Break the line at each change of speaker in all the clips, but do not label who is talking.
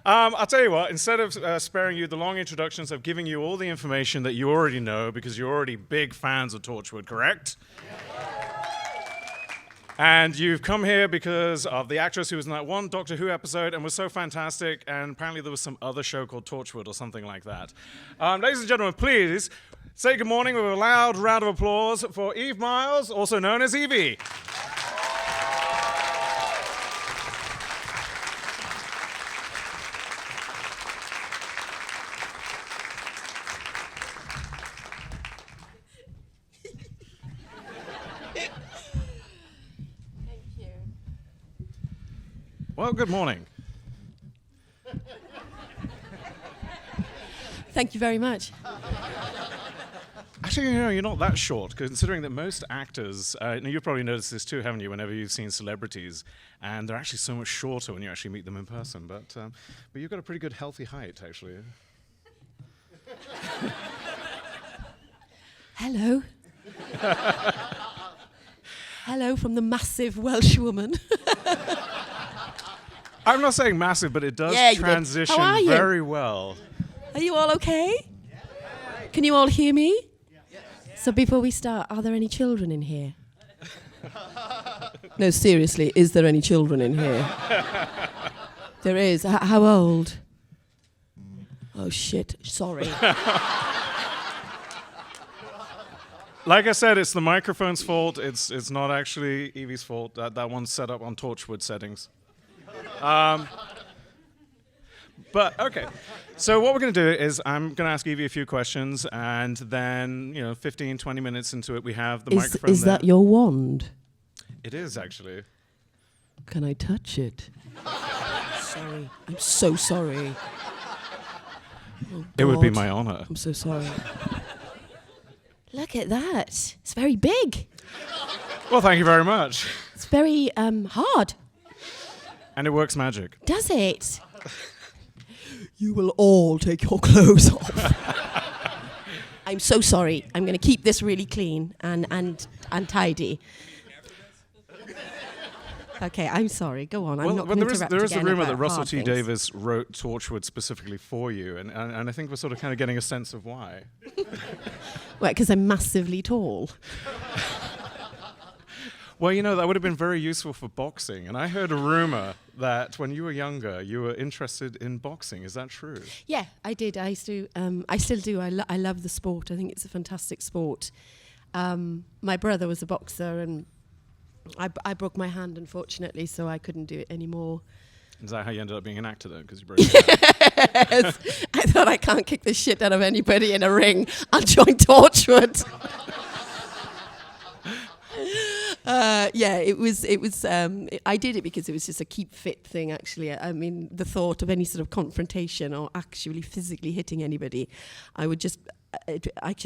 I'll tell you what, instead of sparing you the long introductions, I'm giving you all the information that you already know because you're already big fans of Torchwood, correct? And you've come here because of the actress who was in that one Doctor Who episode and was so fantastic, and apparently there was some other show called Torchwood or something like that. Ladies and gentlemen, please say good morning with a loud round of applause for Eve Myles, also known as Evie. Well, good morning.
Thank you very much.
Actually, you know, you're not that short, considering that most actors, you've probably noticed this too, haven't you, whenever you've seen celebrities, and they're actually so much shorter when you actually meet them in person, but you've got a pretty good healthy height, actually.
Hello. Hello from the massive Welsh woman.
I'm not saying massive, but it does transition very well.
Are you all okay? Can you all hear me? So before we start, are there any children in here? No, seriously, is there any children in here? There is. How old? Oh, shit. Sorry.
Like I said, it's the microphone's fault. It's not actually Evie's fault. That one's set up on Torchwood settings. But okay, so what we're going to do is I'm going to ask Evie a few questions, and then 15, 20 minutes into it, we have the microphone.
Is that your wand?
It is actually.
Can I touch it? Sorry, I'm so sorry. Oh,
it would be my honor.
I'm so sorry. Look at that. It's very big.
Well, thank you very much.
It's very hard.
And it works magic.
Does it? You will all take your clothes off. I'm so sorry. I'm going to keep this really clean and tidy. Okay, I'm sorry. Go on. I'm not going to interrupt
there is a rumor that Russell
T.
Davies wrote Torchwood specifically for you, and I think we're sort of kind of getting a sense of why.
Well, because I'm massively tall.
Well, that would have been very useful for boxing. And I heard a rumor that when you were younger, you were interested in boxing. Is that true?
Yeah, I did. I used to. I still do. I love the sport. I think it's a fantastic sport. My brother was a boxer, and I broke my hand, unfortunately, so I couldn't do it anymore.
Is that how you ended up being an actor, though? Because you broke your hand?
Yes. I thought, I can't kick the shit out of anybody in a ring. I'll join Torchwood. It was. I did it because it was just a keep fit thing. Actually, I mean, the thought of any sort of confrontation or actually physically hitting anybody, I just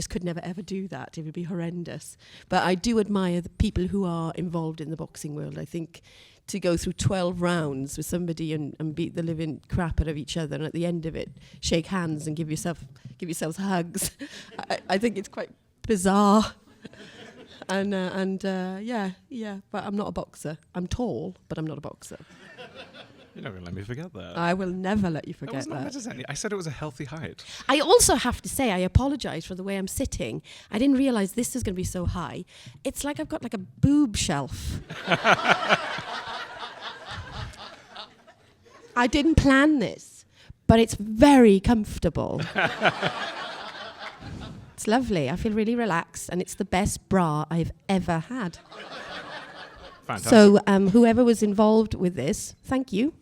could never ever do that. It would be horrendous. But I do admire the people who are involved in the boxing world. I think to go through 12 rounds with somebody and beat the living crap out of each other, and at the end of it, shake hands and give yourselves hugs. I think it's quite bizarre. But I'm not a boxer. I'm tall, but I'm not a boxer.
You're not going to let me forget that.
I will never let you forget
that. I said it was a healthy height.
I also have to say, I apologise for the way I'm sitting. I didn't realise this is going to be so high. It's like I've got like a boob shelf. I didn't plan this, but it's very comfortable. It's lovely. I feel really relaxed, and it's the best bra I've ever had.
Fantastic.
So whoever was involved with this, thank you.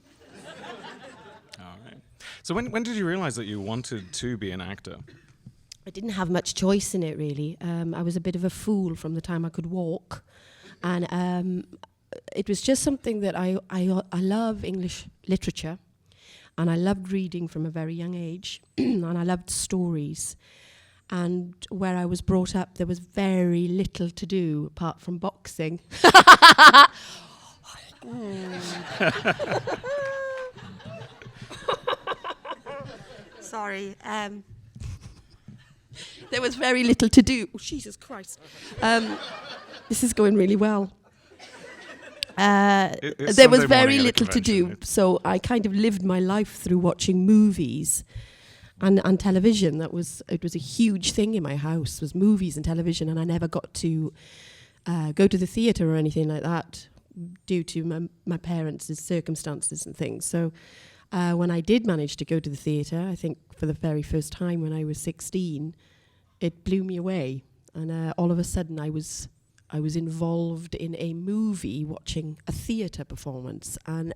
All right. So when did you realise that you wanted to be an actor?
I didn't have much choice in it, really. I was a bit of a fool from the time I could walk, and it was just something that I love English literature, and I loved reading from a very young age, and I loved stories. And where I was brought up, there was very little to do apart from boxing. Sorry. There was very little to do. Oh, Jesus Christ. This is going really well.
It's
there was
Sunday morning
very
at a
little to do,
convention.
so I kind of lived my life through watching movies and television. It was a huge thing in my house, was movies and television, and I never got to go to the theatre or anything like that due to my parents' circumstances and things. So when I did manage to go to the theatre, I think for the very first time when I was 16, it blew me away, and all of a sudden I was involved in a movie, watching a theatre performance, and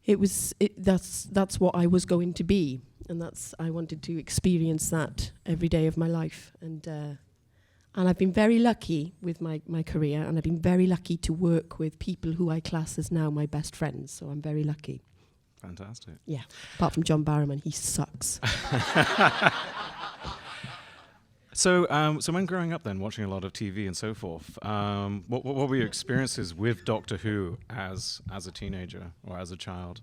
that's what I was going to be, and I wanted to experience that every day of my life, and I've been very lucky with my career, and I've been very lucky to work with people who I class as now my best friends. So I'm very lucky.
Fantastic.
Yeah, apart from John Barrowman, he sucks.
So when growing up then, watching a lot of TV and so forth, what were your experiences with Doctor Who as a teenager or as a child?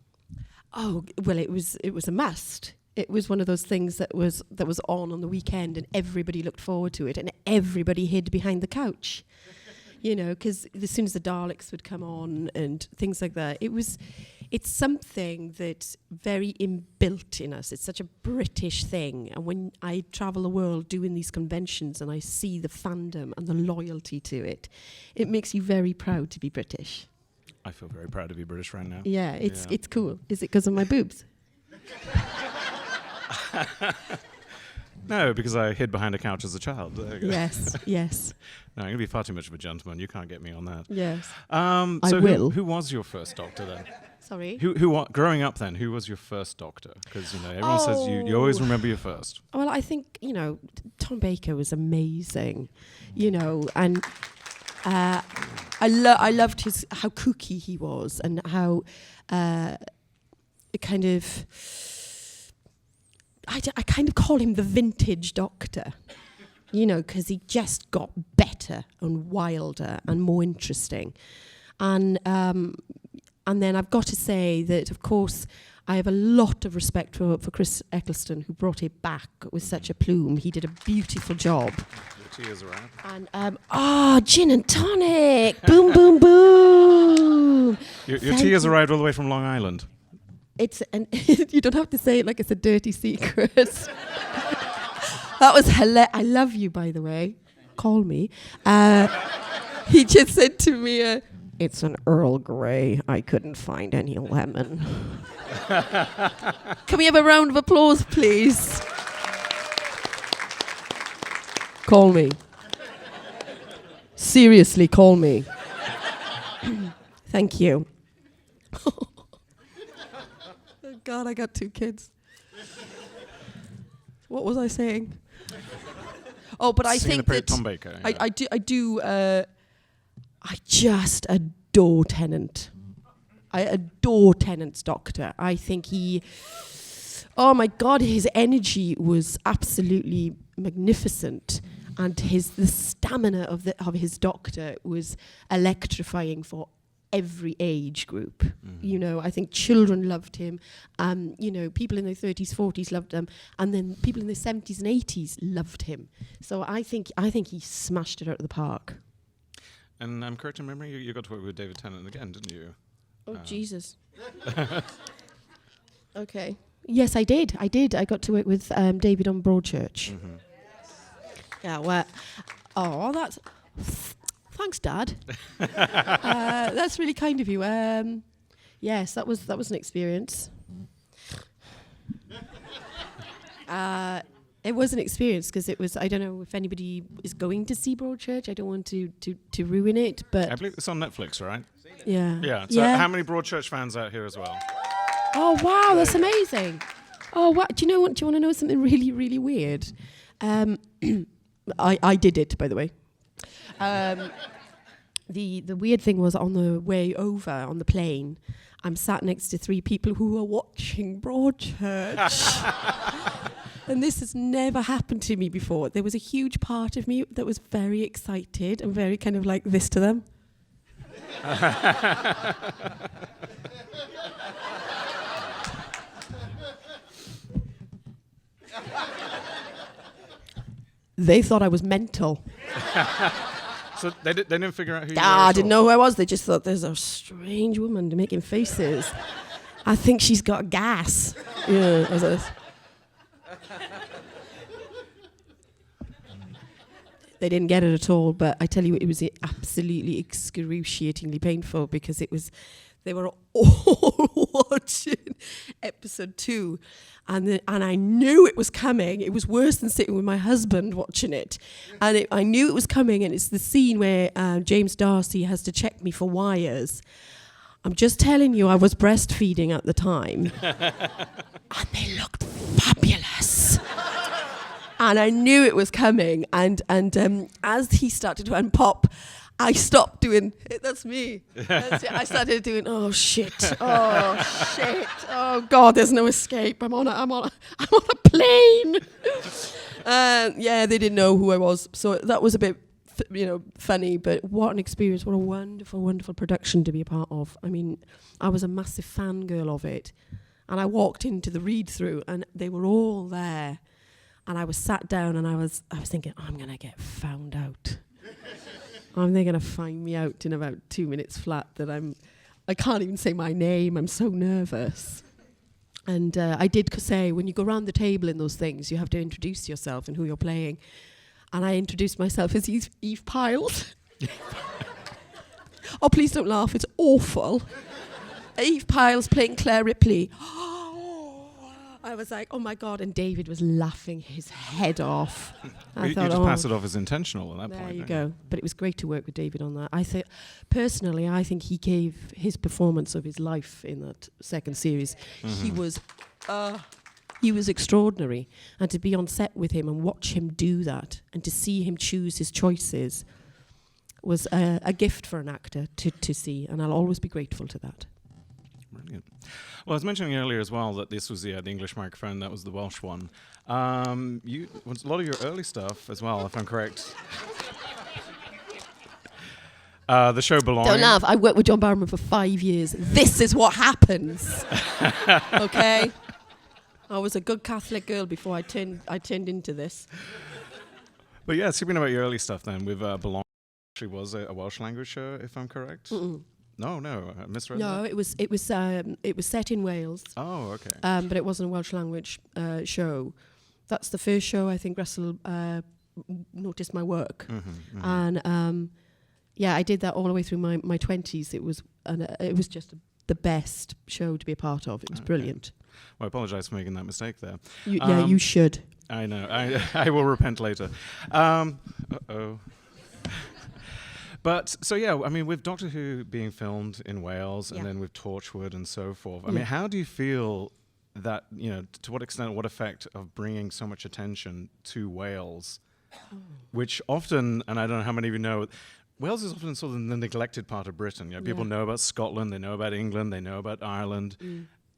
Oh, well, it was a must. It was one of those things that was on the weekend, and everybody looked forward to it, and everybody hid behind the couch, because as soon as the Daleks would come on and things like that, it's something that's very inbuilt in us. It's such a British thing, and when I travel the world doing these conventions and I see the fandom and the loyalty to it, it makes you very proud to be British.
I feel very proud to be British right now.
Yeah, it's cool. Is it because of my boobs?
No, because I hid behind a couch as a child.
Yes, yes.
No, I'm going to be far too much of a gentleman. You can't get me on that.
Yes.
So
I will.
Who was your first Doctor then?
Sorry?
Growing up then, who was your first Doctor? Because, everyone says you always remember your first.
Well, I think, Tom Baker was amazing, and I loved how kooky he was, and how kind of... I kind of call him the vintage Doctor, because he just got better and wilder and more interesting. And then I've got to say that, of course, I have a lot of respect for Chris Eccleston, who brought it back with such a plume. He did a beautiful job.
Your tears are out.
And, gin and tonic! Boom, boom, boom!
Your tears arrived all the way from Long Island.
You don't have to say it like it's a dirty secret. That was hilarious. I love you, by the way. Call me. He just said to me, it's an Earl Grey. I couldn't find any lemon. Can we have a round of applause, please? Call me. Seriously, call me. Thank you. God, I got 2 kids. What was I saying? Oh, but I think that
Tom Baker.
I just adore Tennant. I adore Tennant's Doctor. I think oh my God, his energy was absolutely magnificent, and the stamina of his Doctor was electrifying for every age group. I think children loved him. People in their 30s, 40s loved him, and then people in their 70s and 80s loved him. So I think he smashed it out of the park.
And I'm correct in memory, you got to work with David Tennant again, didn't you?
Oh, Jesus. Okay. Yes, I did. I got to work with David on Broadchurch.
Mm-hmm.
Yeah, well, that's... Thanks, Dad. That's really kind of you. Yes, that was an experience. It was an experience because it was. I don't know if anybody is going to see Broadchurch. I don't want to ruin it, but
I believe it's on Netflix, right?
Yeah.
Yeah. So how many Broadchurch fans out here as well?
Oh wow, that's amazing. Oh, what? Do you know what? Do you want to know something really, really weird? I did it, by the way. The weird thing was, on the way over on the plane, I'm sat next to 3 people who were watching Broadchurch. And this has never happened to me before. There was a huge part of me that was very excited and very kind of like this to them. They thought I was mental.
So they didn't figure out who you were
I
at
didn't
all?
know who I was. They just thought there's a strange woman making faces. I think she's got gas. Yeah, I was like, they didn't get it at all, but I tell you, it was absolutely excruciatingly painful because they were all watching episode 2, and I knew it was coming. It was worse than sitting with my husband watching it, and I knew it was coming. And it's the scene where James Darcy has to check me for wires. I'm just telling you, I was breastfeeding at the time, and they looked fabulous. And I knew it was coming, and as he started to unpop, I stopped doing it. That's me. That's it. I started doing, oh shit, oh god, there's no escape. I'm on a plane. Yeah, they didn't know who I was, so that was a bit, funny. But what an experience! What a wonderful, wonderful production to be a part of. I mean, I was a massive fangirl of it, and I walked into the read-through, and they were all there. And I was sat down and I was thinking, I'm going to get found out. They're going to find me out in about 2 minutes flat that I can't even say my name. I'm so nervous. And I did say, when you go around the table in those things, you have to introduce yourself and who you're playing. And I introduced myself as Eve Piles. Oh, please don't laugh. It's awful. Eve Piles playing Claire Ripley. I was like, oh my God, and David was laughing his head off.
You just pass it off as intentional at that point.
There you go. But it was great to work with David on that. I think he gave his performance of his life in that second series. Mm-hmm. He was extraordinary. And to be on set with him and watch him do that and to see him choose his choices was a gift for an actor to see. And I'll always be grateful to that.
Brilliant. Well, I was mentioning earlier as well that this was the English microphone, that was the Welsh one. A lot of your early stuff as well, if I'm correct. The show Belonging.
Don't laugh. I worked with John Barrowman for 5 years. This is what happens. Okay? I was a good Catholic girl before I turned into this.
But yeah, speaking about your early stuff then, with Belonging, actually was a Welsh language show, if I'm correct.
Mm-mm.
No, I misread
No,
that.
it was set in Wales.
Oh, okay.
But it wasn't a Welsh language show. That's the first show I think Russell noticed my work, and I did that all the way through my 20s. It was just the best show to be a part of. It was brilliant.
Well, I apologise for making that mistake there.
You should.
I know. I will repent later. Uh-oh. But, so yeah, I mean, with Doctor Who being filmed in Wales and then with Torchwood and so forth, I mean, how do you feel that, to what extent, what effect of bringing so much attention to Wales, which often, and I don't know how many of you know, Wales is often sort of the neglected part of Britain. People know about Scotland, they know about England, they know about Ireland,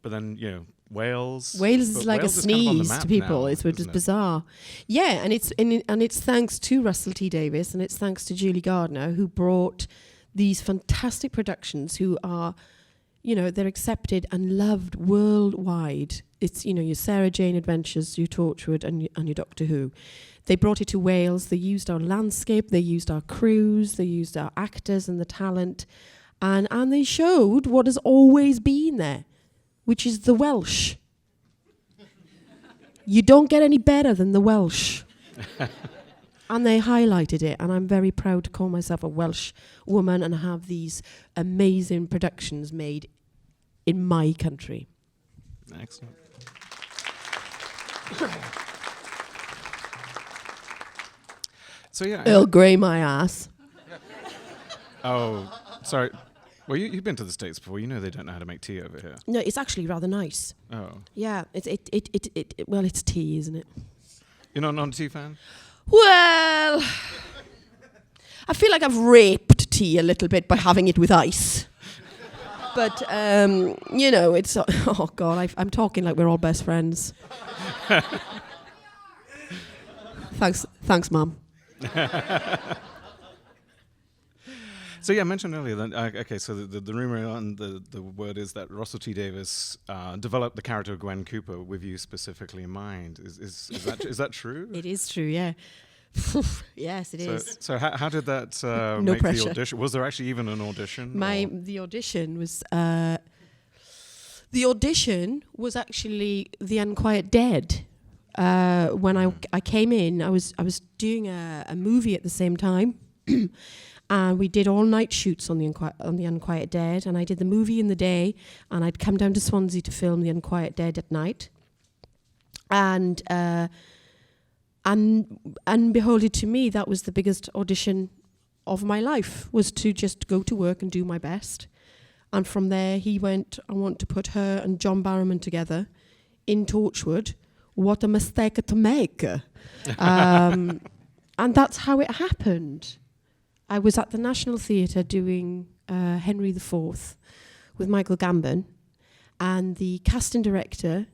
but then, Wales.
Wales is like
Wales
a
is kind of on the
sneeze
map
to people.
now,
It's just
isn't it?
bizarre. Yeah, and it's thanks to Russell T Davies and it's thanks to Julie Gardner who brought these fantastic productions who are, they're accepted and loved worldwide. It's your Sarah Jane Adventures, your Torchwood, and your Doctor Who. They brought it to Wales. They used our landscape. They used our crews. They used our actors and the talent, and they showed what has always been there, which is the Welsh. You don't get any better than the Welsh. And they highlighted it, and I'm very proud to call myself a Welsh woman and have these amazing productions made in my country.
Excellent. So yeah.
Earl Grey my ass.
Oh, sorry. Well, you've been to the States before. You know they don't know how to make tea over here.
No, it's actually rather nice.
Oh.
Yeah, it's tea, isn't it?
You're not a tea fan?
Well, I feel like I've raped tea a little bit by having it with ice. But, it's... Oh, God, I'm talking like we're all best friends. Thanks, Mum.
So yeah, I mentioned earlier that so the rumor and the word is that Russell T Davies developed the character of Gwen Cooper with you specifically in mind. Is that true?
It is true, yeah. Yes, it
So,
is.
so how did that
No
make
pressure.
the audition? Was there actually even an audition? or-
The audition was actually The Unquiet Dead. When I came in, I was doing a movie at the same time, and we did all night shoots on the Unquiet Dead, and I did the movie in the day, and I'd come down to Swansea to film The Unquiet Dead at night, and unbeholden to me, that was the biggest audition of my life, was to just go to work and do my best. And from there, he went, I want to put her and John Barrowman together in Torchwood. What a mistake to make. And that's how it happened. I was at the National Theatre doing Henry IV with Michael Gambon, and the casting director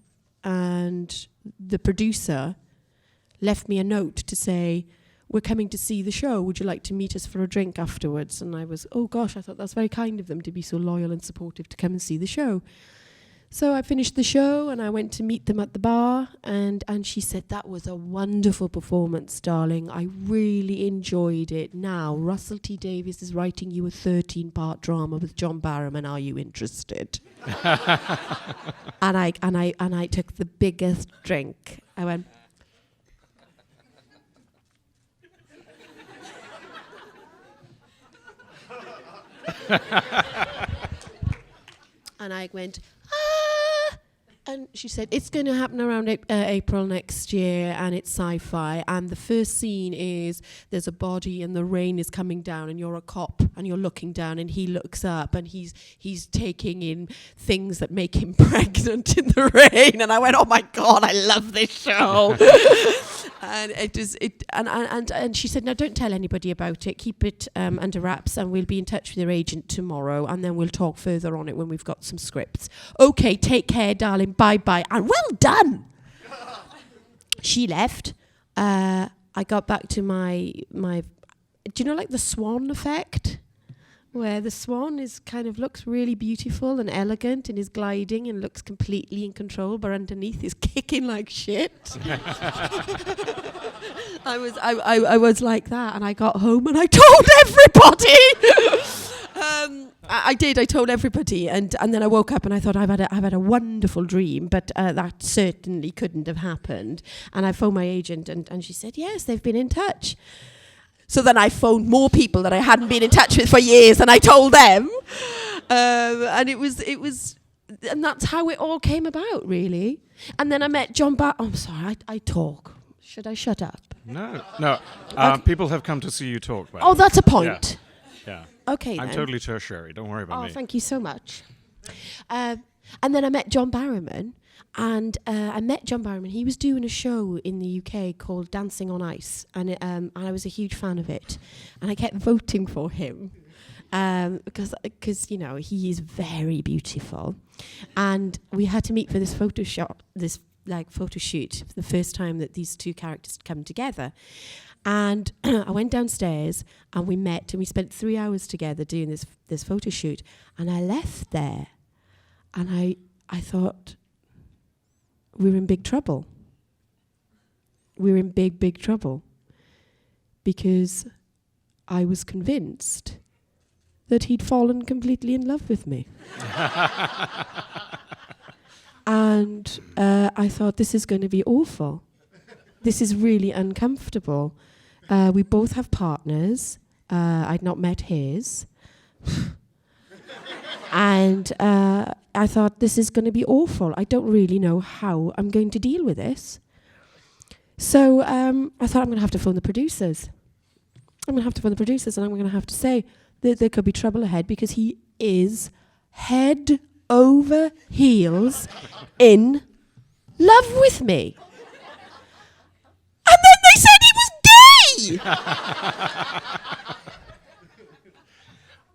and the producer left me a note to say, we're coming to see the show. Would you like to meet us for a drink afterwards? And I was, oh gosh, I thought that's very kind of them to be so loyal and supportive to come and see the show. So I finished the show and I went to meet them at the bar, and she said, that was a wonderful performance, darling. I really enjoyed it. Now, Russell T Davies is writing you a 13-part drama with John Barrowman. Are you interested? and I took the biggest drink. I went, and I went, ah! And she said, it's going to happen around April next year, and it's sci-fi. And the first scene is there's a body and the rain is coming down, and you're a cop and you're looking down, and he looks up and he's taking in things that make him pregnant in the rain. And I went, oh my God, I love this show. And she said, no, don't tell anybody about it. Keep it under wraps, and we'll be in touch with your agent tomorrow, and then we'll talk further on it when we've got some scripts. Okay, take care, darling. Bye-bye. And well done. She left. I got back to my. Do you know, like the swan effect? Where the swan looks really beautiful and elegant and is gliding and looks completely in control, but underneath is kicking like shit. I was like that, and I got home and I told everybody. I did. I told everybody, and then I woke up and I thought I've had a wonderful dream, but that certainly couldn't have happened. And I phoned my agent, and she said yes, they've been in touch. So then I phoned more people that I hadn't been in touch with for years, and I told them. And it was, and that's how it all came about, really. And then I met John I'm sorry, I talk. Should I shut up?
No. People have come to see you talk.
Oh, that's a point.
Yeah.
Okay,
I'm
then.
totally tertiary. Don't worry about me.
Oh, thank you so much. And then I met John Barrowman. And I met John Barrowman. He was doing a show in the UK called Dancing on Ice, and I was a huge fan of it. And I kept voting for him because you know, he is very beautiful. And we had to meet for this photo shoot, the first time that these two characters come together. And I went downstairs and we met, and we spent 3 hours together doing this photo shoot. And I left there, and I thought, we're in big trouble. We're in big, big trouble. Because I was convinced that he'd fallen completely in love with me. And I thought, this is going to be awful. This is really uncomfortable. We both have partners. I'd not met his. And I thought, this is going to be awful. I don't really know how I'm going to deal with this. So I thought, I'm going to have to phone the producers. And I'm going to have to say that there could be trouble ahead, because he is head over heels in love with me. And then they said he was gay!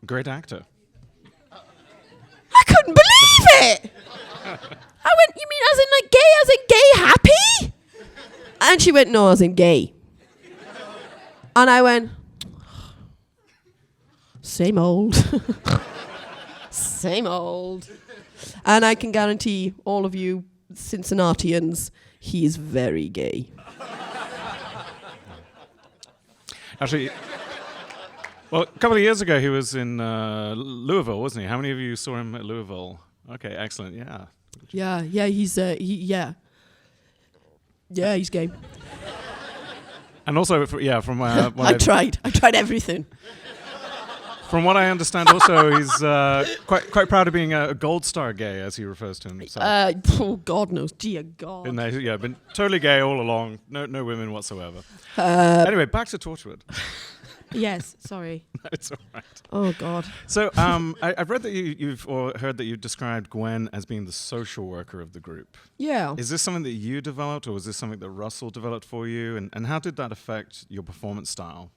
Great actor.
I couldn't believe it! I went, you mean as in like gay, as in gay happy? And she went, no, as in gay. And I went, same old. Same old. And I can guarantee all of you Cincinnatians, he is very gay.
Actually, well, a couple of years ago, he was in Louisville, wasn't he? How many of you saw him at Louisville? Okay, excellent. Yeah.
Yeah, he's he's gay.
And also, from what
I tried everything.
from what I understand, also he's quite proud of being a gold star gay, as he refers to himself.
Oh God knows, dear God.
Been totally gay all along. No women whatsoever. Anyway, back to Torchwood.
Yes, sorry.
No, it's all right.
Oh God.
So I've read that you've heard that you described Gwen as being the social worker of the group.
Yeah.
Is this something that you developed, or was this something that Russell developed for you? And how did that affect your performance style?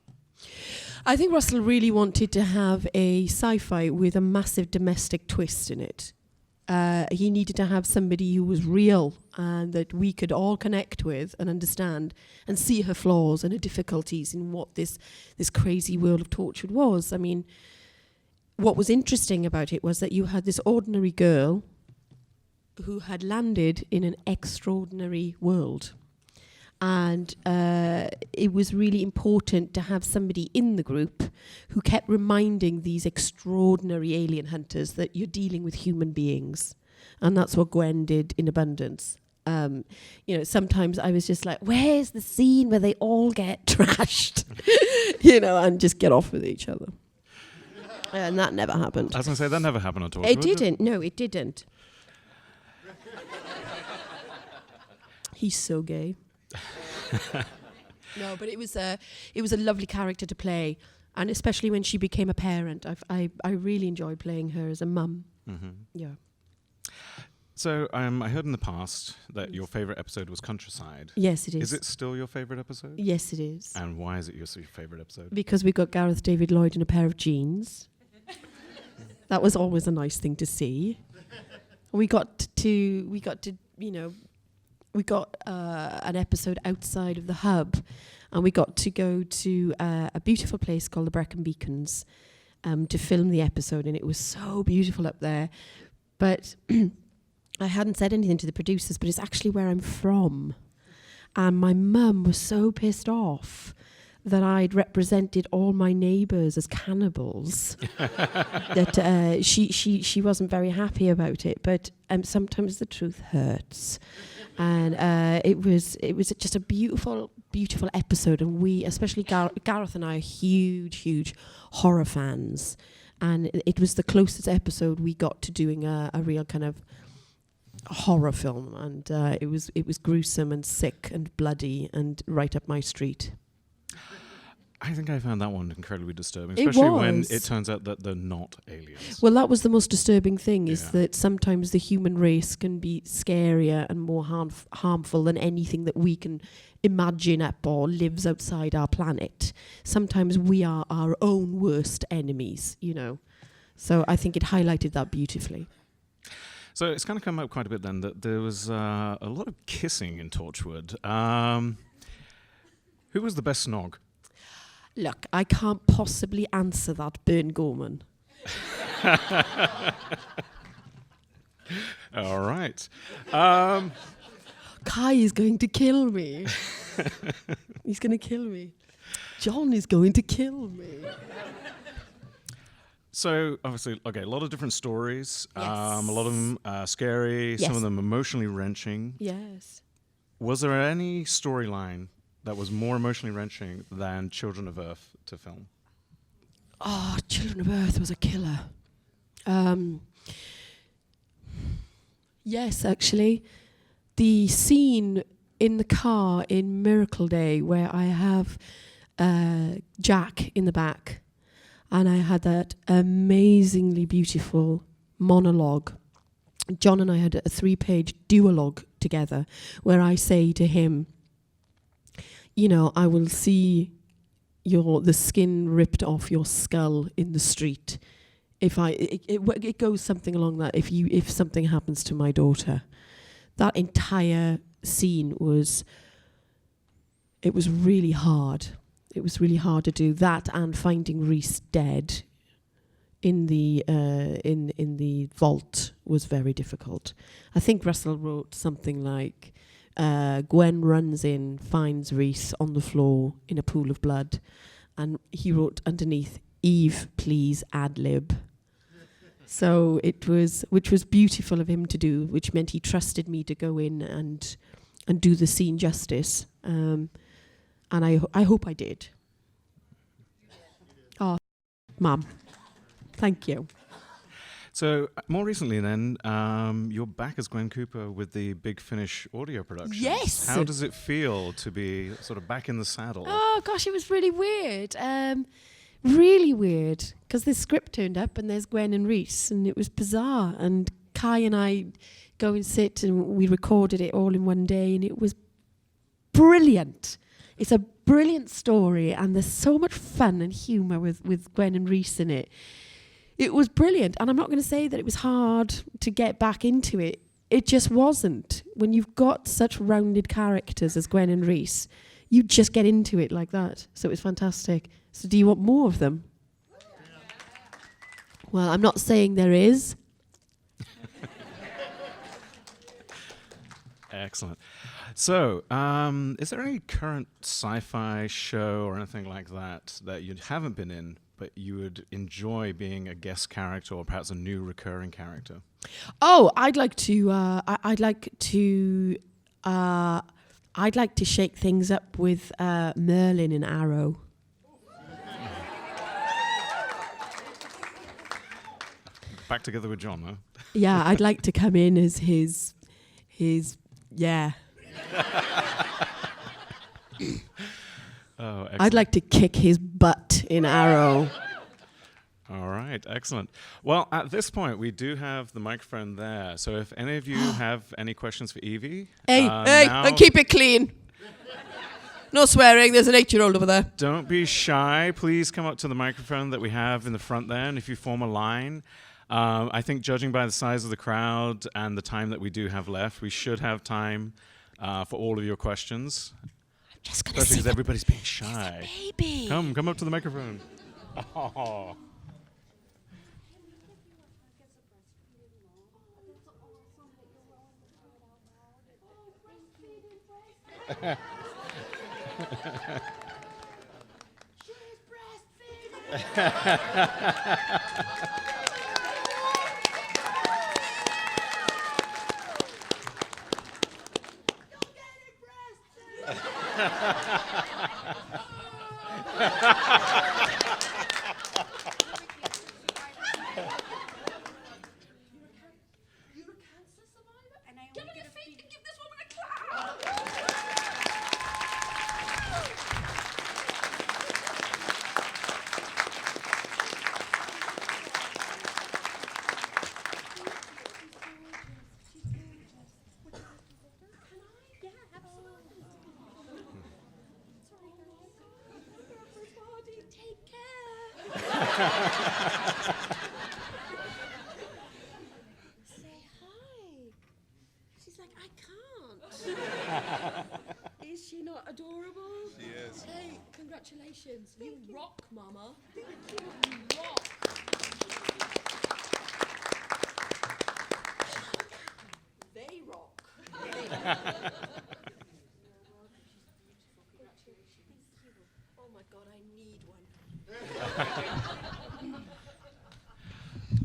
I think Russell really wanted to have a sci-fi with a massive domestic twist in it. He needed to have somebody who was real and that we could all connect with and understand and see her flaws and her difficulties in what this crazy world of Torchwood was. I mean, what was interesting about it was that you had this ordinary girl who had landed in an extraordinary world. And it was really important to have somebody in the group who kept reminding these extraordinary alien hunters that you're dealing with human beings. And that's what Gwen did in abundance. Sometimes I was just like, where's the scene where they all get trashed? And just get off with each other. And that never happened.
I was going to say, that never happened at all.
It didn't. No, it didn't. He's so gay. No, but it was a lovely character to play, and especially when she became a parent, I really enjoyed playing her as a mum.
Mm-hmm.
Yeah.
So I heard in the past that your favorite episode was Countryside.
Yes, it is.
Is it still your favorite episode?
Yes, it is.
And why is it your favorite episode?
Because we got Gareth David Lloyd in a pair of jeans. That was always a nice thing to see. We got an episode outside of the hub, and we got to go to a beautiful place called the Brecon Beacons to film the episode, and it was so beautiful up there. But I hadn't said anything to the producers, but it's actually where I'm from. And my mum was so pissed off that I'd represented all my neighbours as cannibals that she wasn't very happy about it. But sometimes the truth hurts. And it was just a beautiful episode, and we, especially Gareth and I, are huge horror fans, and it was the closest episode we got to doing a real kind of horror film, and it was gruesome and sick and bloody and right up my street.
I think I found that one incredibly disturbing, especially when it turns out that they're not aliens.
Well, that was the most disturbing thing, is that sometimes the human race can be scarier and more harmful than anything that we can imagine up or lives outside our planet. Sometimes we are our own worst enemies, So I think it highlighted that beautifully.
So it's kind of come up quite a bit then that there was a lot of kissing in Torchwood. Who was the best snog?
Look, I can't possibly answer that, Bern Gorman.
All right.
Kai is going to kill me. He's going to kill me. John is going to kill me.
So, obviously, a lot of different stories.
Yes.
A lot of them scary, some of them emotionally wrenching.
Yes.
Was there any storyline that was more emotionally wrenching than Children of Earth to film?
Oh, Children of Earth was a killer. Yes, actually. The scene in the car in Miracle Day where I have Jack in the back, and I had that amazingly beautiful monologue. John and I had a 3-page duologue together where I say to him, I will see the skin ripped off your skull in the street. It goes something along that. If something happens to my daughter, that entire scene was really hard. It was really hard to do that, and finding Reese dead in the vault was very difficult. I think Russell wrote something like, Gwen runs in, finds Reese on the floor in a pool of blood, and he wrote underneath, "Eve, please ad-lib." So which was beautiful of him to do, which meant he trusted me to go in and do the scene justice. And I hope I did. Oh, Mum, thank you.
So more recently then, you're back as Gwen Cooper with the Big Finish audio production.
Yes.
How does it feel to be sort of back in the saddle?
Oh, gosh, it was really weird. Really weird. Because this script turned up and there's Gwen and Rhys, and it was bizarre. And Kai and I go and sit and we recorded it all in one day, and it was brilliant. It's a brilliant story, and there's so much fun and humour with Gwen and Rhys in it. It was brilliant, and I'm not going to say that it was hard to get back into it. It just wasn't. When you've got such rounded characters as Gwen and Rhys, you just get into it like that. So it was fantastic. So do you want more of them? Well, I'm not saying there is.
Excellent. So, is there any current sci-fi show or anything like that you haven't been in, but you would enjoy being a guest character or perhaps a new recurring character?
Oh, I'd like to shake things up with Merlin and Arrow.
Back together with John, huh?
Yeah, I'd like to come in as his yeah.
Oh, excellent.
I'd like to kick his butt in Arrow.
All right, excellent. Well, at this point, we do have the microphone there. So if any of you have any questions for Evie...
and keep it clean. No swearing, there's an 8-year-old over there.
Don't be shy. Please come up to the microphone that we have in the front there, and if you form a line... I think judging by the size of the crowd and the time that we do have left, we should have time for all of your questions.
I'm just going
Especially
to say
because everybody's being shy.
baby.
Come up to the microphone. Oh.
Say hi. She's like, I can't. Is she not adorable?
She is.
Hey, congratulations. You rock, Mama. Thank you. You rock. They rock. Oh my God, I need one.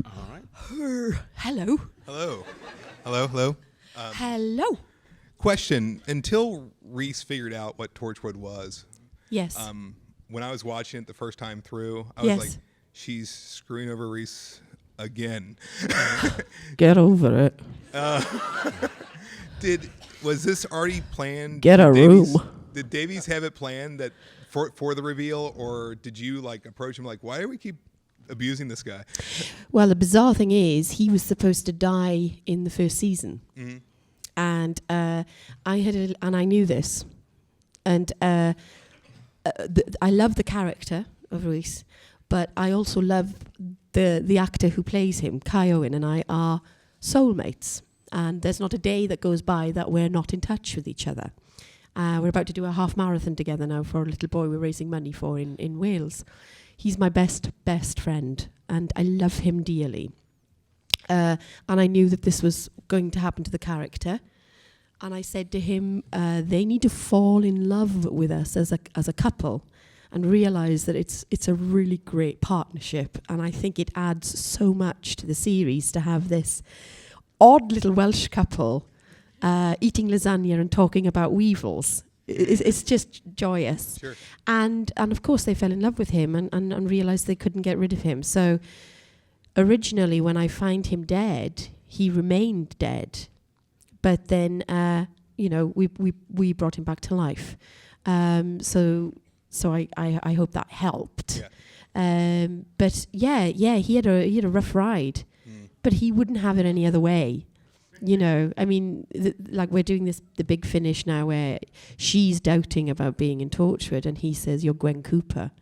All right.
Hello.
Hello. Hello.
Hello.
Question. Until Rhys figured out what Torchwood was,
Yes.
when I was watching it the first time through, I
Yes.
was like, she's screwing over Rhys again.
Get over it.
Was this already planned?
Get a room.
Did Davies have it planned that for the reveal, or did you like approach him like, why do we keep abusing this guy?
Well, the bizarre thing is, he was supposed to die in the first season, and I knew this, and I love the character of Rhys, but I also love the actor who plays him. Kai Owen and I are soulmates, and there's not a day that goes by that we're not in touch with each other. We're about to do a half marathon together now for a little boy we're raising money for in Wales. He's my best friend, and I love him dearly. And I knew that this was going to happen to the character. And I said to him, they need to fall in love with us as a couple. and realise that it's a really great partnership. And I think it adds so much to the series to have this odd little Welsh couple eating lasagna and talking about weevils. It's just joyous.
Sure.
And of course they fell in love with him and realised they couldn't get rid of him. So originally when I find him dead, he remained dead. But then, we brought him back to life. So I hope that helped.
Yeah.
But he had a rough ride, but he wouldn't have it any other way. I mean, we're doing the big finish now where she's doubting about being in Torchwood, and he says, "You're Gwen Cooper.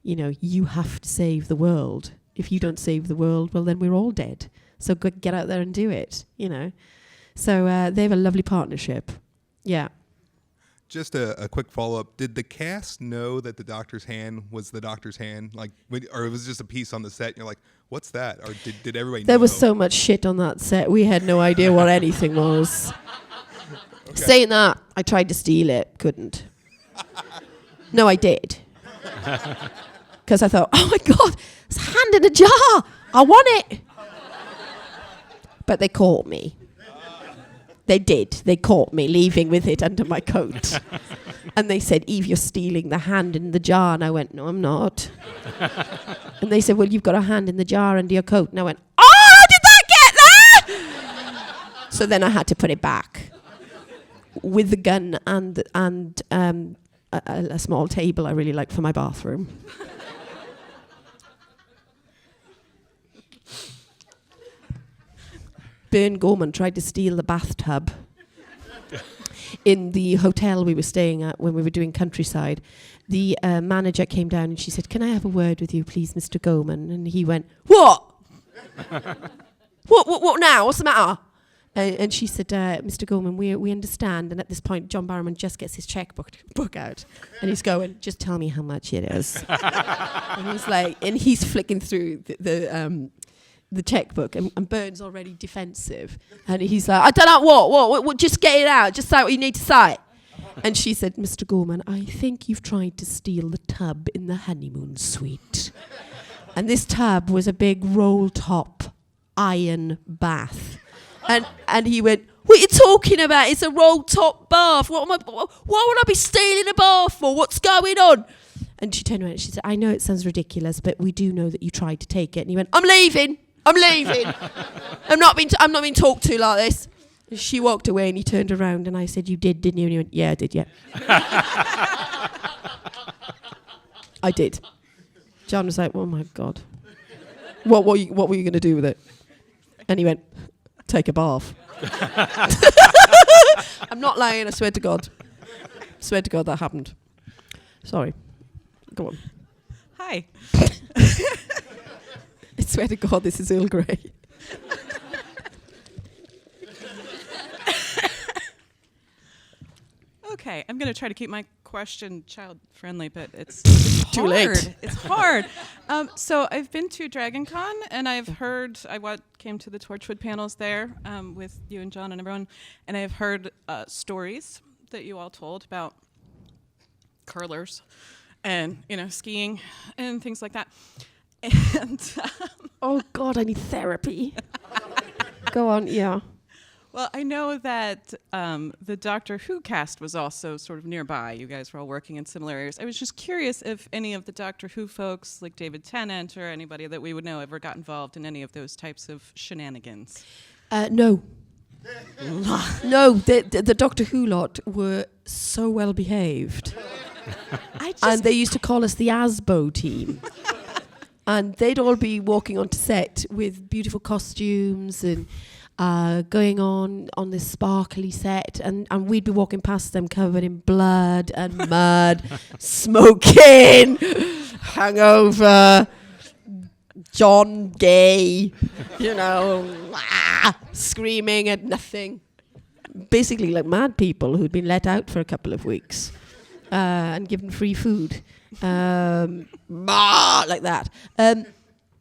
You have to save the world. If you don't save the world, well, then we're all dead. So get out there and do it." So they have a lovely partnership. Yeah.
Just a quick follow-up. Did the cast know that the doctor's hand was the doctor's hand? Or it was just a piece on the set and you're like, what's that? Or did everybody know?
There was so much shit on that set. We had no idea what anything was.
Okay.
Saying that, I tried to steal it. Couldn't. No, I did. Because I thought, oh my God, it's a hand in a jar. I want it. But they caught me. They did. They caught me leaving with it under my coat. And they said, "Eve, you're stealing the hand in the jar." And I went, "No, I'm not." And they said, "Well, you've got a hand in the jar under your coat." And I went, "Oh, how did that get there?" So then I had to put it back with the gun and a small table I really like for my bathroom. Bern Gorman tried to steal the bathtub in the hotel we were staying at when we were doing Countryside. The manager came down and she said, "Can I have a word with you, please, Mr. Gorman?" And he went, "What? What now? What's the matter?" And she said, "Mr. Gorman, we understand." And at this point, John Barrowman just gets his checkbook out. And he's going, "Just tell me how much it is." And he's flicking through the checkbook, and Bern's already defensive, and he's like, "I don't know what, just get it out, just say what you need to say." And she said, "Mr. Gorman, I think you've tried to steal the tub in the honeymoon suite." And this tub was a big roll-top iron bath, and he went, "What are you talking about? It's a roll-top bath. Why would I be stealing a bath for? What's going on?" And she turned around and she said, "I know it sounds ridiculous, but we do know that you tried to take it." And he went, I'm leaving. I'm not being talked to like this." And she walked away and he turned around and I said, "You did, didn't you?" And he went, "Yeah, I did, yeah." I did. John was like, "Oh my God. What were you going to do with it?" And he went, "Take a bath." I'm not lying, I swear to God. Swear to God that happened. Sorry. Go on.
Hi.
I swear to God, this is Earl Grey.
Okay, I'm going to try to keep my question child-friendly, but it's
Too
hard.
late.
It's hard. So I've been to Dragon Con, and I've heard, came to the Torchwood panels there with you and John and everyone, and I've heard stories that you all told about curlers and, skiing and things like that. And
Oh God, I need therapy. Go on, yeah.
well, I know that the Doctor Who cast was also sort of nearby. You guys were all working in similar areas. I was just curious if any of the Doctor Who folks, like David Tennant or anybody that we would know, ever got involved in any of those types of shenanigans.
No. No, the Doctor Who lot were so well behaved. And they used to call us the Asbo team. And they'd all be walking onto set with beautiful costumes and going on this sparkly set. And we'd be walking past them covered in blood and mud, smoking, hangover, John Gay, screaming at nothing. Basically like mad people who'd been let out for a couple of weeks and given free food. Like that.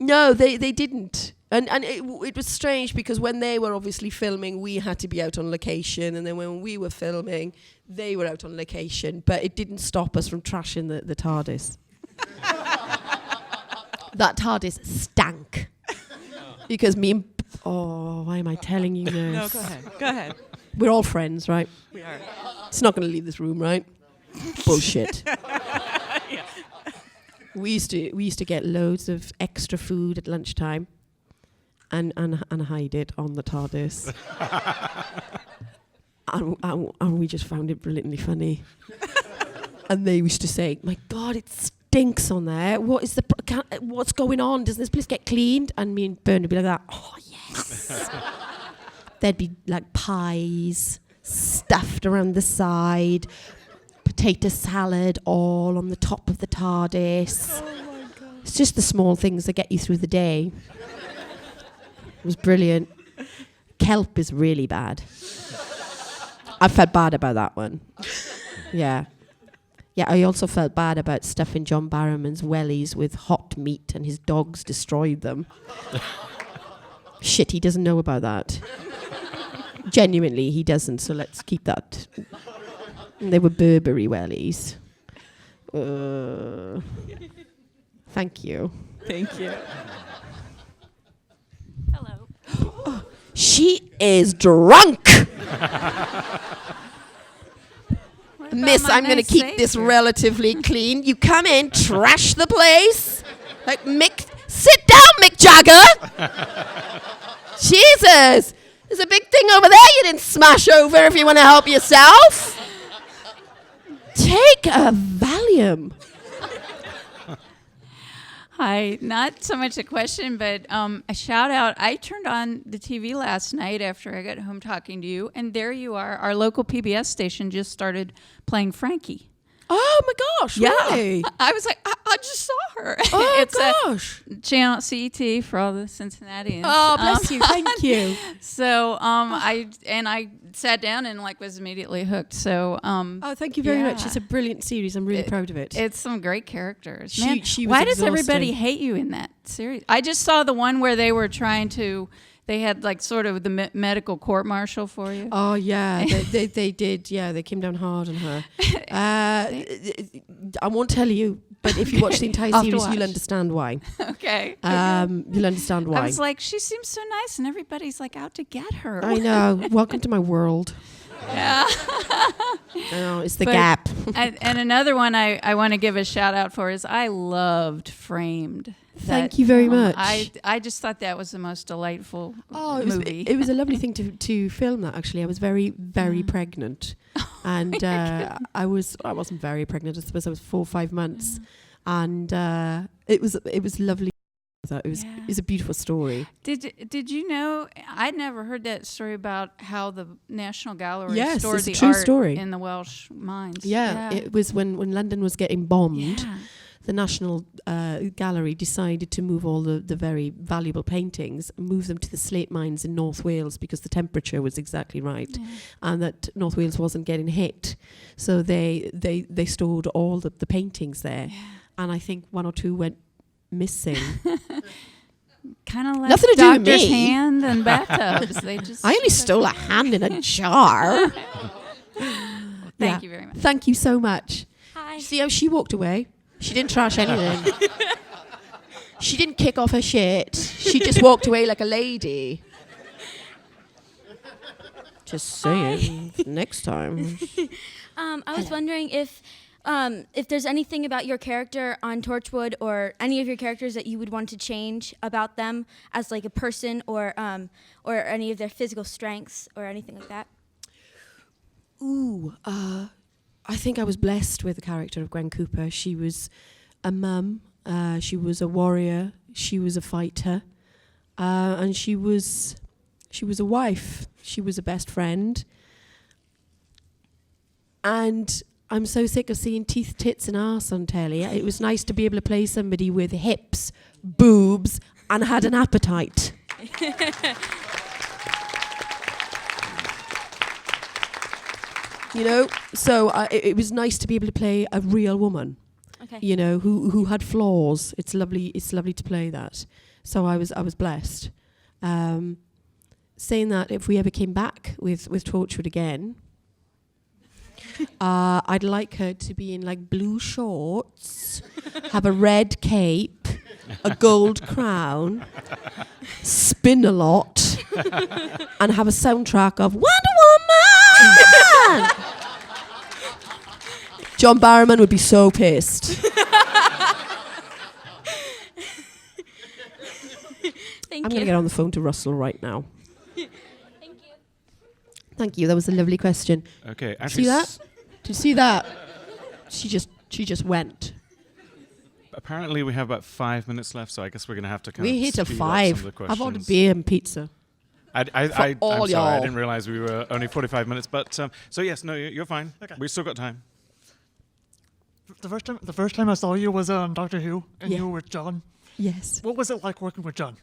No, they didn't. And it was strange because when they were obviously filming, we had to be out on location. And then when we were filming, they were out on location. But it didn't stop us from trashing the TARDIS. that TARDIS stank. Because me and... Oh, why am I telling you this?
No, go ahead. Go ahead.
We're all friends, right?
We are.
It's not going to leave this room, right? Bullshit. We used to get loads of extra food at lunchtime and hide it on the TARDIS. and we just found it brilliantly funny. And they used to say, "My God, it stinks on there. What's going on? Does this place get cleaned?" And me and Bern would be like that. Oh, yes. There'd be like pies stuffed around the side, potato salad all on the top of the TARDIS.
Oh my God.
It's just the small things that get you through the day. It was brilliant. Kelp is really bad. I felt bad about that one. Yeah. Yeah, I also felt bad about stuffing John Barrowman's wellies with hot meat and his dogs destroyed them. Shit, he doesn't know about that. Genuinely, he doesn't, so let's keep that. They were Burberry wellies. Thank you.
Thank you.
Hello.
Oh, she is drunk! Miss, I'm going to keep this relatively clean. You come in, trash the place. Like, Mick, sit down, Mick Jagger! Jesus! There's a big thing over there you didn't smash over if you want to help yourself. Take a Valium.
Hi, not so much a question, but a shout out. I turned on the TV last night after I got home talking to you, and there you are. Our local PBS station just started playing Frankie.
Oh my gosh, really?
I was like, I just saw her.
Oh
It's
gosh.
a channel CET for all the Cincinnatians.
Oh, bless you. Thank you.
So I sat down and was immediately hooked. So
Oh, thank you very much.
yeah.
It's a brilliant series. I'm really proud of it.
It's some great characters.
She-
Man,
she was
why does everybody
exhausting.
hate you in that series? I just saw the one where they were trying to. They had sort of the medical court martial for you.
Oh yeah, they did. Yeah, they came down hard on her. I won't tell you, but if you watch the entire
I'll have to
series,
watch.
you'll understand why.
Okay.
You'll understand why.
I was like, she seems so nice, and everybody's out to get her.
I know. Welcome to my world.
Yeah.
I know, it's the
But-
gap.
And another one I want to give a shout out for is I loved Framed.
Thank you very much.
I just thought that was the most delightful movie.
It was a lovely thing to film that. Actually, I was very pregnant, and I wasn't very pregnant. I suppose I was 4 or 5 months, and it was lovely. It was a beautiful story.
Did you know? I'd never heard that story about how the National Gallery
Yes,
stored
it's a
the
true
art
story.
in the Welsh mines.
Yeah, it was when London was getting bombed.
Yeah.
The National Gallery decided to move all the very valuable paintings and move them to the slate mines in North Wales because the temperature was exactly right, and that North Wales wasn't getting hit. So they stored all the paintings there, and I think 1 or 2 went missing.
Kind of like
Nothing to do with
doctor's
me.
hand and bathtubs. They just.
I only stole a hand in a jar.
Thank you very much.
Thank you so much.
Hi.
See how she walked away? She didn't trash anything. She didn't kick off her shit. She just walked away like a lady. Just saying. Next time.
I was wondering if there's anything about your character on Torchwood or any of your characters that you would want to change about them as a person or any of their physical strengths or anything like that.
Ooh, I think I was blessed with the character of Gwen Cooper. She was a mum, she was a warrior, she was a fighter, and she was a wife. She was a best friend. And I'm so sick of seeing teeth, tits, and arse on telly. It was nice to be able to play somebody with hips, boobs, and had an appetite. You know, so it was nice to be able to play a real woman.
Okay.
You know, who had flaws. It's lovely. It's lovely to play that. So I was blessed. Saying that, if we ever came back with Torchwood again, I'd like her to be in blue shorts, have a red cape, a gold crown, spin a lot, and have a soundtrack of Wonder Woman. John Barrowman would be so pissed.
Thank
I'm going
you.
to get on the phone to Russell right now.
Thank you.
Thank you. That was a lovely question.
Okay,
See
actually,
that? Did you see that? She just went.
apparently we have about 5 minutes left, so I guess we're going to have to kind
We
of
hit a
speed up
5.
some of the
I've ordered
questions.
beer and pizza.
I'm
all
sorry, I
y'all.
didn't realize we were only 45 minutes, but so yes, no, you're fine.
Okay.
We've still got time.
The first time I saw you was on Doctor Who, and
Yeah.
you were with John.
Yes.
What was it like working with John?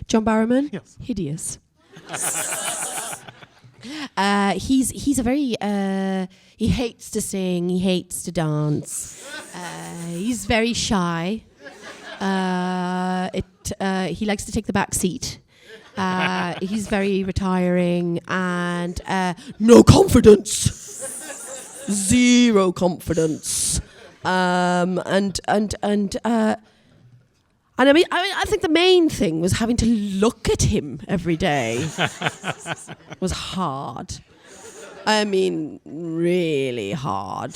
John Barrowman?
Yes.
Hideous. He's a very he hates to sing, he hates to dance. He's very shy. He likes to take the back seat. He's very retiring and no confidence. Zero confidence. And I mean, I think the main thing was having to look at him every day was hard. I mean, really hard.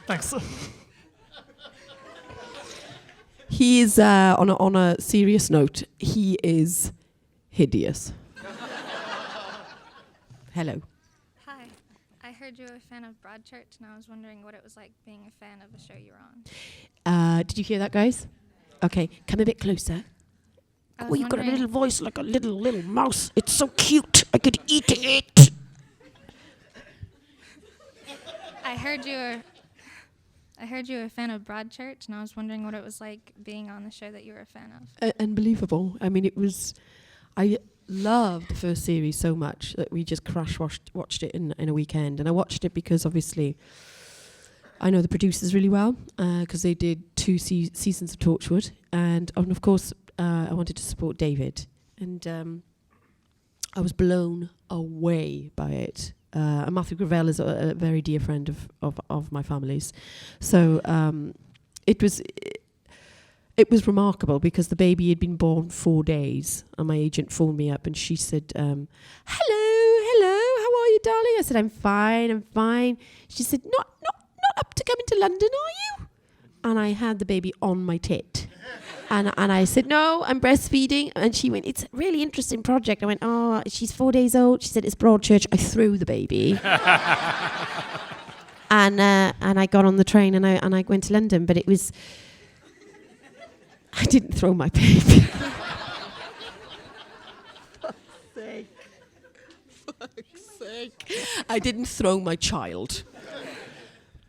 Thanks.
He is, on a serious note, he is hideous. Hello.
Hi. I heard you were a fan of Broadchurch, and I was wondering what it was like being a fan of a show you were on.
Did you hear that, guys? Okay, come a bit closer.
I
Oh,
was
you've got a
wondering-
little voice like a little mouse. It's so cute. I could eat it.
I heard you were a fan of Broadchurch, and I was wondering what it was like being on the show that you were a fan of.
Unbelievable. I mean, I loved the first series so much that we just watched it in a weekend. And I watched it because obviously I know the producers really well because they did 2 seasons of Torchwood. And of course, I wanted to support David. And I was blown away by it. And Matthew Gravel is a very dear friend of my family's. So it was remarkable because the baby had been born 4 days, and my agent phoned me up and she said, hello, how are you, darling? I said, I'm fine. She said, not up to coming to London, are you? And I had the baby on my tit. And I said, no, I'm breastfeeding. And she went, it's a really interesting project. I went, oh, she's 4 days old. She said, it's Broadchurch. I threw the baby. and I got on the train and I went to London. But it was, I didn't throw my baby. Fuck's sake. I didn't throw my child.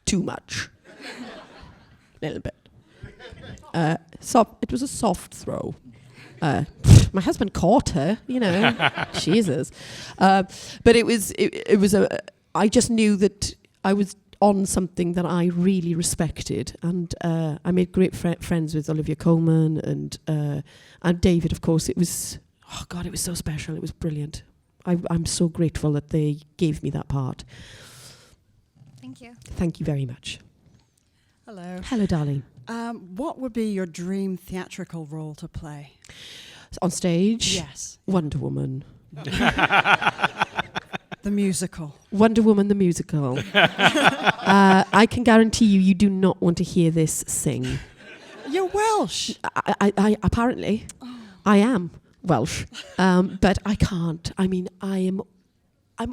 Too much. A little bit. It was a soft throw. My husband caught her, Jesus. But it was I just knew that I was on something that I really respected, and I made great friends with Olivia Colman and David. Of course, it was it was so special. It was brilliant. I'm so grateful that they gave me that part.
Thank you.
Thank you very much.
Hello.
Hello, darling.
What would be your dream theatrical role to play?
On stage?
Yes.
Wonder Woman.
The musical.
Wonder Woman the musical. I can guarantee you do not want to hear this sing.
You're Welsh.
I apparently, I am Welsh, but I can't. I mean, I'm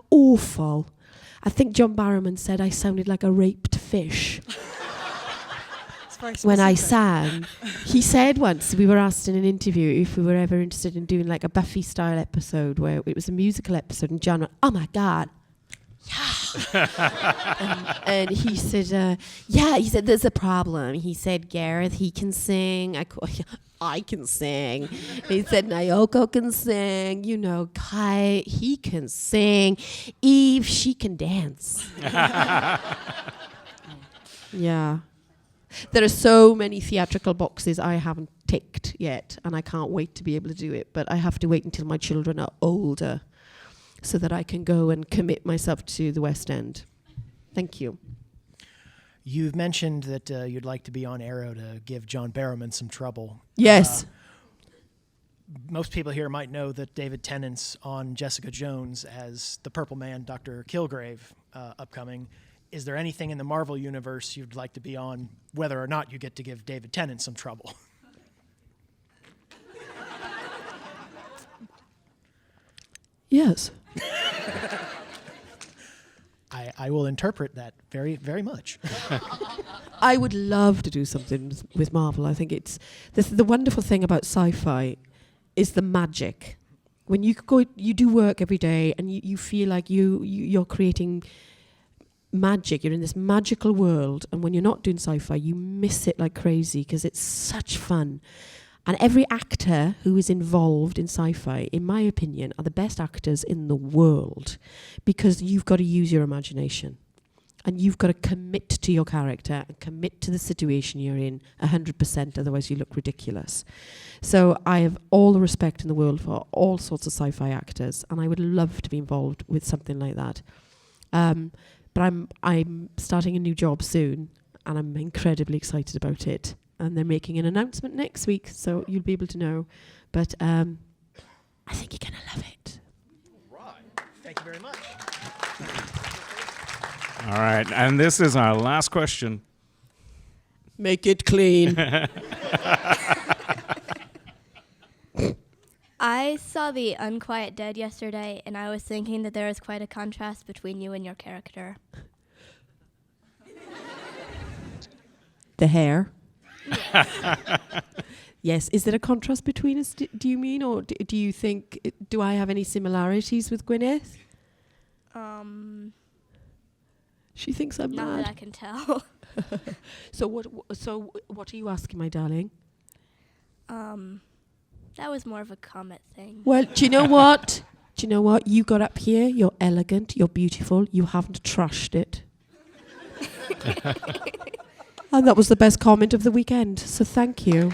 awful. I think John Barrowman said I sounded like a raped fish. When I sang. He said once, we were asked in an interview if we were ever interested in doing like a Buffy style episode where it was a musical episode, and John went, oh my God. Yeah. and he said, he said, there's a problem. He said, Gareth, he can sing. I can sing. He said, Naoko can sing. Kai, he can sing. Eve, she can dance. Yeah. There are so many theatrical boxes I haven't ticked yet, and I can't wait to be able to do it. But I have to wait until my children are older so that I can go and commit myself to the West End. Thank you.
You've mentioned that you'd like to be on Arrow to give John Barrowman some trouble.
Yes.
Most people here might know that David Tennant's on Jessica Jones as the Purple Man, Dr. Kilgrave, upcoming. Is there anything in the Marvel universe you'd like to be on, whether or not you get to give David Tennant some trouble?
Yes.
I will interpret that very, very much.
I would love to do something with Marvel. I think it's the wonderful thing about sci-fi is the magic. When you do work every day and you feel like you're creating magic. You're in this magical world, and when you're not doing sci-fi, you miss it like crazy because it's such fun. And every actor who is involved in sci-fi, in my opinion, are the best actors in the world because you've got to use your imagination. And you've got to commit to your character and commit to the situation you're in 100%, otherwise you look ridiculous. So I have all the respect in the world for all sorts of sci-fi actors, and I would love to be involved with something like that. But I'm starting a new job soon, and I'm incredibly excited about it. And they're making an announcement next week, so you'll be able to know. But I think you're going to love it.
All right. Thank you very much.
All right, and this is our last question.
Make it clean.
I saw The Unquiet Dead yesterday, and I was thinking that there was quite a contrast between you and your character.
The hair. Yes. Is there a contrast between us, do you mean? Or do you think, do I have any similarities with Gwyneth? She thinks I'm
Not
mad.
that I can tell.
So what are you asking, my darling?
That was more of a comment thing.
Well, do you know what? Do you know what? You got up here, you're elegant, you're beautiful, you haven't trashed it. And that was the best comment of the weekend, so thank you.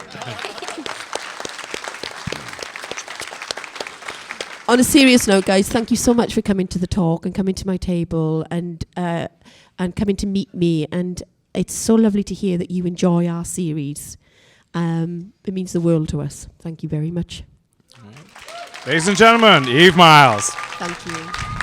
On a serious note, guys, thank you so much for coming to the talk and coming to my table and coming to meet me. And it's so lovely to hear that you enjoy our series. It means the world to us. Thank you very much.
Ladies and gentlemen, Eve Myles.
Thank you.